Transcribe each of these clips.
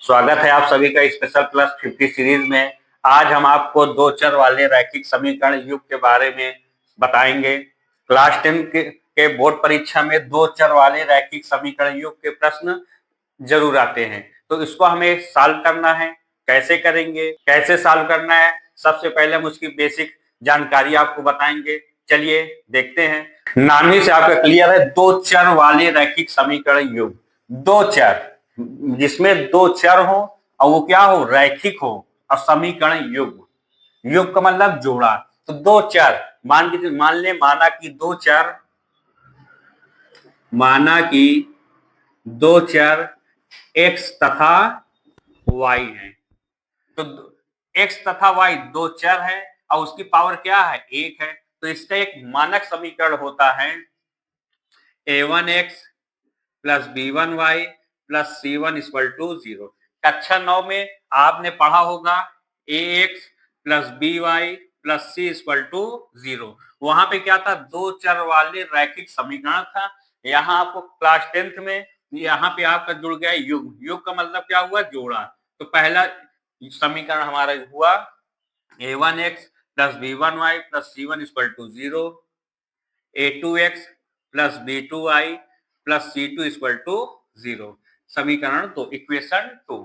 स्वागत है आप सभी का स्पेशल प्लस 50 सीरीज में। आज हम आपको दो चर वाले रैखिक समीकरण युग के बारे में बताएंगे। क्लास 10 के बोर्ड परीक्षा में दो चर वाले रैखिक समीकरण युग के प्रश्न जरूर आते हैं, तो इसको हमें सॉल्व करना है। कैसे करेंगे, कैसे सॉल्व करना है, सबसे पहले हम उसकी बेसिक जानकारी आपको बताएंगे। चलिए देखते हैं। नाम ही से आपका क्लियर है, दो चर वाले रैखिक समीकरण युग। दो चर जिसमें दो चर हो और वो क्या हो, रैखिक हो, और समीकरण युग। युग का मतलब जोड़ा। तो दो चर मान ले, माना कि दो चर x तथा y हैं। तो x तथा y दो चर है और उसकी पावर क्या है, एक है। तो इसका एक मानक समीकरण होता है a1x plus b1y plus c1 equal to 0। कक्षा 9 में आपने पढ़ा होगा ax plus by plus c equal to 0। वहां पे क्या था, दो चर वाले रैखिक समीकरण था। यहाँ आपको क्लास 10th में यहाँ पे आपका जुड़ गया युग। युग का मतलब क्या हुआ, जोड़ा। तो पहला समीकरण हमारा हुआ a1x plus b1y plus c1 equal to 0, a2x plus b2y plus c2 equal to 0। समीकरण तो इक्वेशन 2।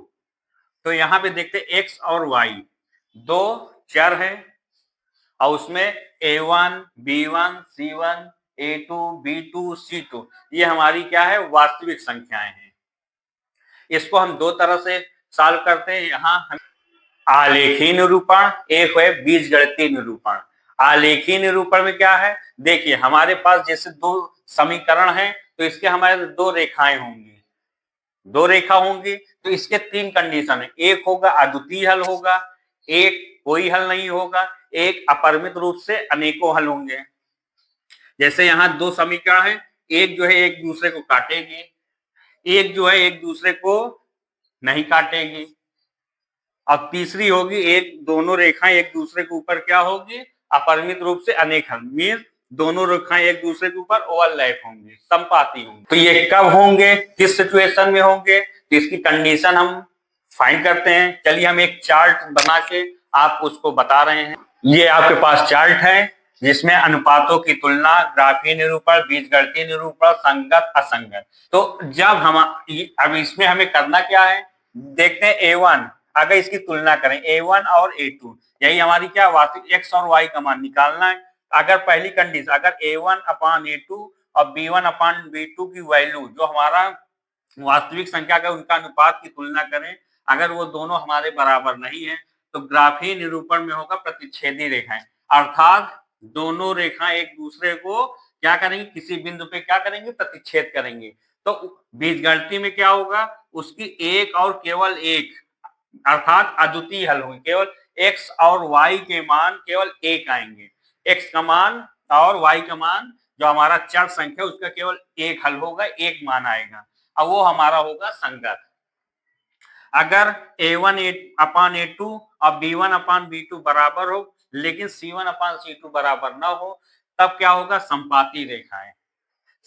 तो यहाँ पे देखते x और y दो चर हैं और उसमें a1 b1 c1 a2 b2 c2 ये हमारी क्या है, वास्तविक संख्याएं हैं। इसको हम दो तरह से सॉल्व करते हैं। यहाँ हम आलेखीय निरूपण, एक है बीजगणितीय निरूपण। आलेखीय निरूपण में क्या है, देखिए हमारे पास जैसे दो समीकरण हैं तो इसके हमारे दो रेखाएं होंगी, दो रेखा होंगी। तो इसके तीन कंडीशन है, एक होगा अद्वितीय हल होगा, एक कोई हल नहीं होगा, एक अपरिमित रूप से अनेकों हल होंगे। जैसे यहाँ दो समीकरण है, एक जो है एक दूसरे को काटेगी, एक जो है एक दूसरे को नहीं काटेगी, अब तीसरी होगी एक दोनों रेखाएं एक दूसरे के ऊपर क्या होगी, अपरिमित रूप से अनेक हल, मीन दोनों रेखाएं एक दूसरे के ऊपर ओवरलैप होंगी, संपाती होंगी। तो ये कब होंगे, किस सिचुएशन में होंगे, तो इसकी कंडीशन हम फाइंड करते हैं। चलिए हम एक चार्ट बना के आप उसको बता रहे हैं। ये आपके पास चार्ट है जिसमें अनुपातों की तुलना, ग्राफीय निरूपण, बीजगणितीय निरूपण, संगत असंगत। तो जब हम अब इसमें हमें करना क्या है, देखते हैं a1 अगर इसकी तुलना करें a1 और a2, यही हमारी क्या वास्तविक x और y का मान निकालना है। अगर पहली कंडीशन, अगर a1 अपान a2 और b1 अपान b2 की वैल्यू जो हमारा वास्तविक संख्या का उनका अनुपात की तुलना करें, अगर वो दोनों हमारे बराबर नहीं है तो ग्राफीय निरूपण में होगा प्रतिच्छेदी रेखाएं, अर्थात दोनों रेखाएं एक दूसरे को क्या करेंगे, किसी बिंदु पे क्या करेंगे, प्रतिच्छेद करेंगे। तो बीजगणितीय में क्या होगा, उसकी एक और केवल एक अर्थात अद्वितीय हल होंगे, केवल x और y के मान केवल एक आएंगे। x का मान और y का मान जो हमारा चर संख्या उसका केवल एक हल होगा, एक मान आएगा, अब वो हमारा होगा संगत। अगर a1 अपान a2 और b1 अपान b2 बराबर हो लेकिन c1 अपान c2 बराबर ना हो, तब क्या होगा, संपाती रेखाएं।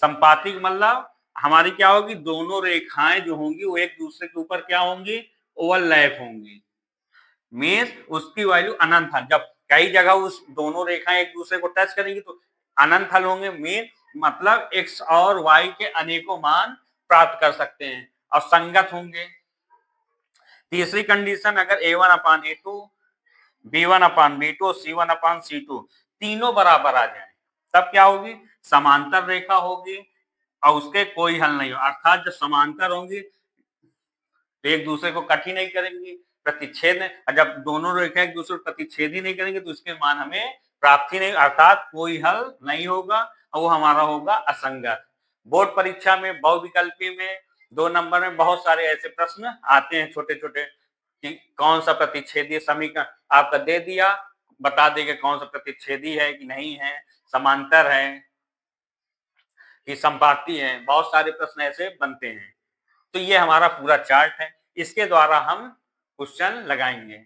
संपाती मतलब हमारी क्या होगी, दोनों रेखाएं जो होंगी वो एक दूसरे के ऊपर क्या होंगी, ओवरलैप होंगी, मीन्स उसकी वैल्यू अनंत हल। जब कई जगह उस दोनों रेखाएं एक दूसरे को टच करेंगी तो अनंत हल होंगे, मीन मतलब x और y के अनेकों मान प्राप्त कर सकते हैं और संगत होंगे। तीसरी कंडीशन, अगर a1 अपान a2, b1 अपान b2, c1 अपान c2 तीनों बराबर आ जाए, तब क्या होगी, समांतर रेखा होगी और उसके कोई हल नहीं हो, अर्थात जब समांतर होंगी तो एक दूसरे को कट ही नहीं करेंगी, प्रतिच्छेद है, और जब दोनों रेखा एक दूसरे को प्रतिच्छेद ही नहीं करेंगे तो इसके मान हमें प्राप्त ही नहीं, अर्थात कोई हल नहीं होगा और वो हमारा होगा असंगत। बोर्ड परीक्षा में बहुविकल्पी में 2 नंबर में बहुत सारे ऐसे प्रश्न आते हैं छोटे छोटे कि कौन सा प्रतिच्छेदी समीकरण आपका दे दिया, बता देगा कौन सा प्रतिच्छेदी है कि नहीं है, समांतर है कि संपाती है, बहुत सारे प्रश्न ऐसे बनते हैं। तो ये हमारा पूरा चार्ट है, इसके द्वारा हम क्वेश्चन लगाएंगे।